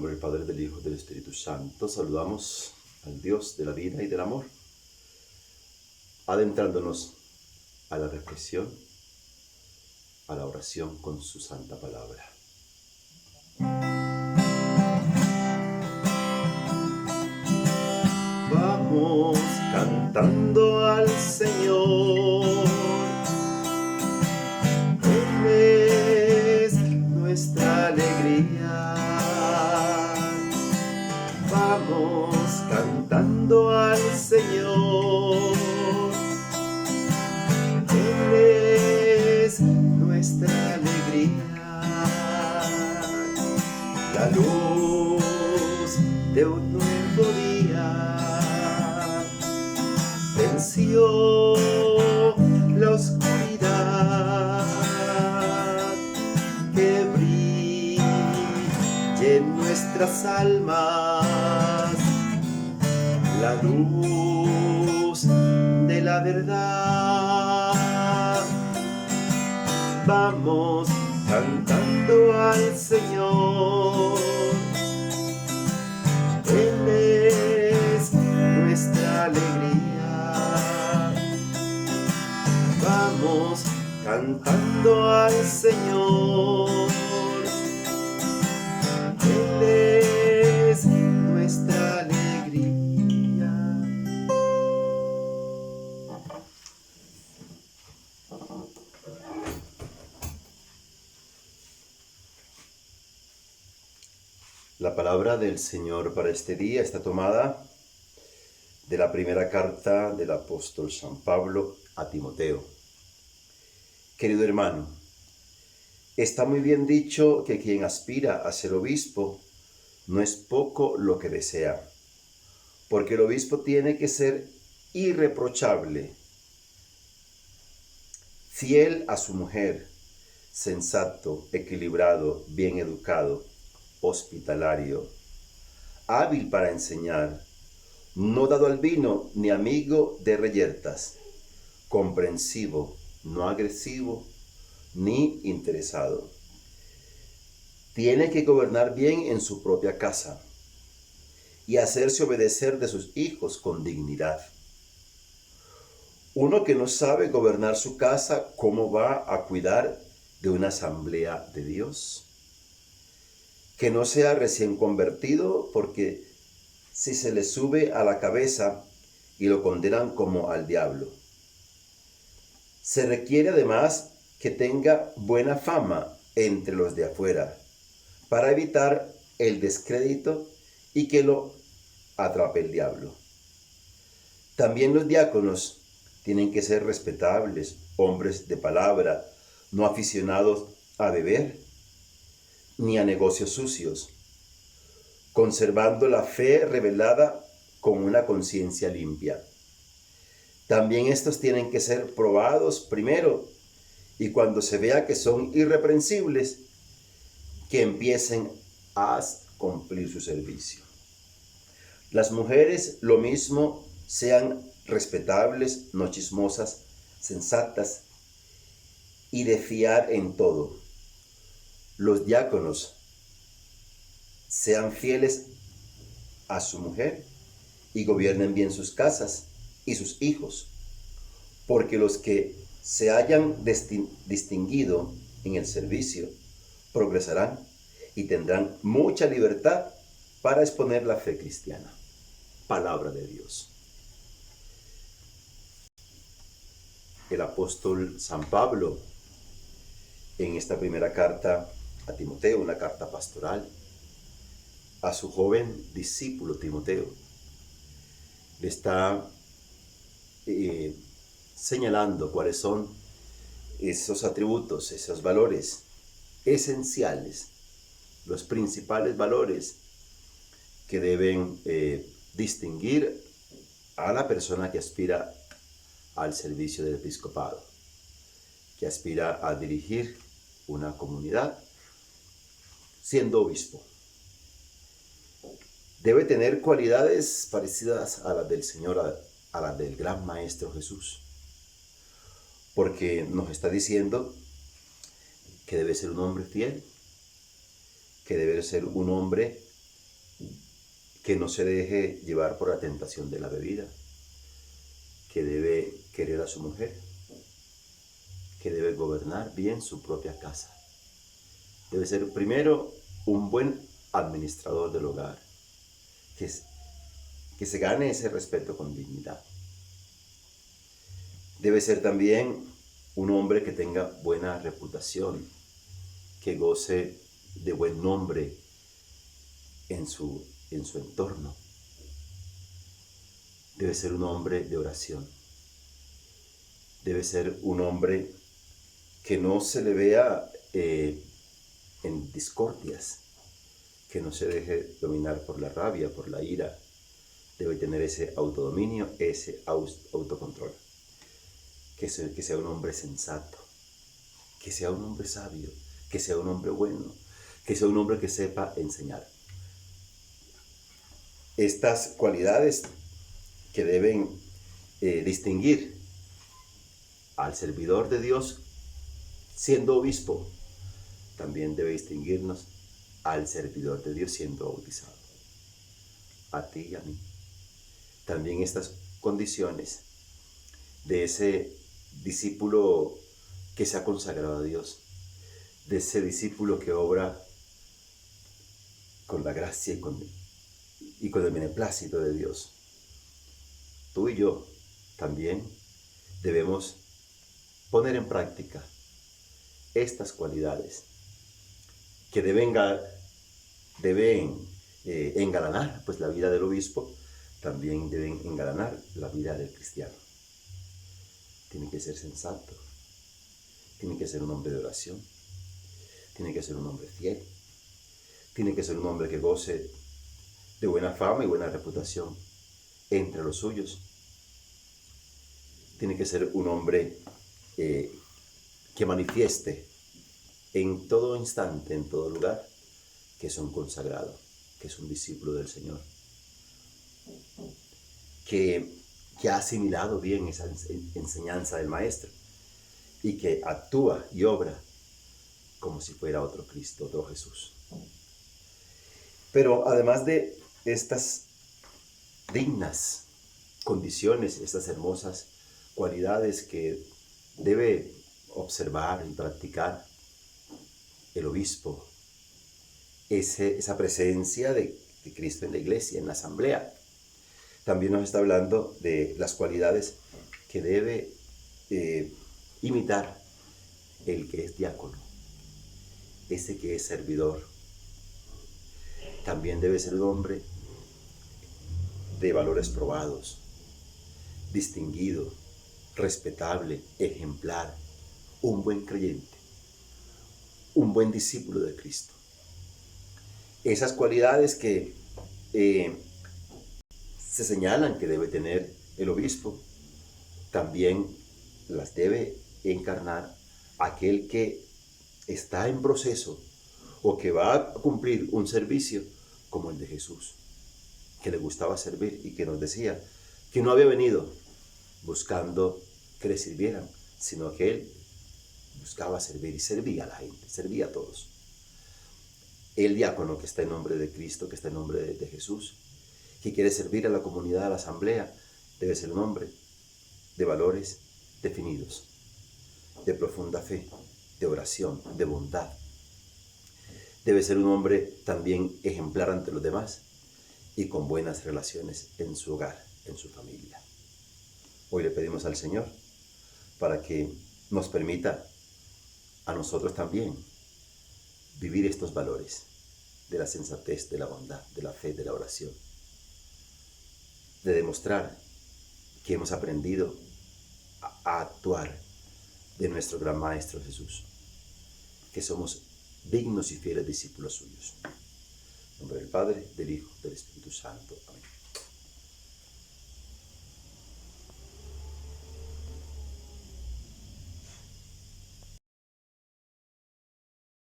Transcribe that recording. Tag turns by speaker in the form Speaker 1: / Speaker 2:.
Speaker 1: nombre del Padre, del Hijo y del Espíritu Santo, saludamos al Dios de la vida y del amor, adentrándonos a la reflexión, a la oración con su santa palabra. Vamos cantando al Señor, Él es nuestra alegría. Vamos cantando al Señor, Él es nuestra alegría. La luz de un nuevo día venció la oscuridad, que brille en nuestras almas la luz de la verdad. Vamos cantando al Señor, Él es nuestra alegría. Vamos cantando al Señor, Él es nuestra alegría. La palabra del Señor para este día está tomada de la primera carta del apóstol San Pablo a Timoteo. Querido hermano, está muy bien dicho que quien aspira a ser obispo no es poco lo que desea, porque el obispo tiene que ser irreprochable, fiel a su mujer, sensato, equilibrado, bien educado, hospitalario, hábil para enseñar, no dado al vino ni amigo de reyertas, comprensivo, no agresivo ni interesado. Tiene que gobernar bien en su propia casa y hacerse obedecer de sus hijos con dignidad. Uno que no sabe gobernar su casa, ¿cómo va a cuidar de una asamblea de Dios? Que no sea recién convertido, porque si se le sube a la cabeza y lo condenan como al diablo. Se requiere además que tenga buena fama entre los de afuera, para evitar el descrédito y que lo atrape el diablo. También los diáconos tienen que ser respetables, hombres de palabra, no aficionados a beber ni a negocios sucios, conservando la fe revelada con una conciencia limpia. También estos tienen que ser probados primero, y cuando se vea que son irreprensibles, que empiecen a cumplir su servicio. Las mujeres lo mismo, sean respetables, no chismosas, sensatas y de fiar en todo. Los diáconos sean fieles a su mujer y gobiernen bien sus casas y sus hijos, porque los que se hayan distinguido en el servicio progresarán y tendrán mucha libertad para exponer la fe cristiana. Palabra de Dios. El apóstol San Pablo, en esta primera carta a Timoteo, una carta pastoral, a su joven discípulo Timoteo, le está señalando cuáles son esos atributos, esos valores esenciales, los principales valores que deben distinguir a la persona que aspira al servicio del episcopado, que aspira a dirigir una comunidad siendo obispo. Debe tener cualidades parecidas a las del Señor, a las del gran Maestro Jesús, porque nos está diciendo que debe ser un hombre fiel, que debe ser un hombre que no se deje llevar por la tentación de la bebida, que debe querer a su mujer, que debe gobernar bien su propia casa. Debe ser primero un buen administrador del hogar, que se gane ese respeto con dignidad. Debe ser también un hombre que tenga buena reputación, que goce de buen nombre en su entorno. Debe ser un hombre de oración. Debe ser un hombre que no se le vea en discordias, que no se deje dominar por la rabia, por la ira. Debe tener ese autodominio, ese autocontrol. Que sea un hombre sensato, que sea un hombre sabio, que sea un hombre bueno, que sea un hombre que sepa enseñar. Estas cualidades que deben distinguir al servidor de Dios siendo obispo, también debe distinguirnos al servidor de Dios siendo bautizado. A ti y a mí. También estas condiciones de ese discípulo que se ha consagrado a Dios, de ese discípulo que obra con la gracia y con el beneplácito de Dios. Tú y yo también debemos poner en práctica estas cualidades que deben engalanar pues la vida del obispo, también deben engalanar la vida del cristiano. Tiene que ser sensato, tiene que ser un hombre de oración, tiene que ser un hombre fiel, tiene que ser un hombre que goce de buena fama y buena reputación entre los suyos. Tiene que ser un hombre que manifieste en todo instante, en todo lugar, que es un consagrado, que es un discípulo del Señor, que ha asimilado bien esa enseñanza del Maestro y que actúa y obra como si fuera otro Cristo, otro Jesús. Pero además de estas dignas condiciones, estas hermosas cualidades que debe observar y practicar el obispo, esa presencia de Cristo en la iglesia, en la asamblea. También nos está hablando de las cualidades que debe imitar el que es diácono, ese que es servidor. También debe ser un hombre de valores probados, distinguido, respetable, ejemplar, un buen creyente, un buen discípulo de Cristo. Esas cualidades que se señalan que debe tener el obispo, también las debe encarnar aquel que está en proceso o que va a cumplir un servicio como el de Jesús, que le gustaba servir y que nos decía que no había venido buscando que le sirvieran, sino que él buscaba servir y servía a la gente, servía a todos. El diácono que está en nombre de Cristo, que está en nombre de Jesús, que quiere servir a la comunidad, a la asamblea, debe ser un hombre de valores definidos, de profunda fe, de oración, de bondad. Debe ser un hombre también ejemplar ante los demás y con buenas relaciones en su hogar, en su familia. Hoy le pedimos al Señor para que nos permita a nosotros también vivir estos valores de la sensatez, de la bondad, de la fe, de la oración, de demostrar que hemos aprendido a actuar de nuestro gran Maestro Jesús, que somos dignos y fieles discípulos suyos. En nombre del Padre, del Hijo, del Espíritu Santo. Amén.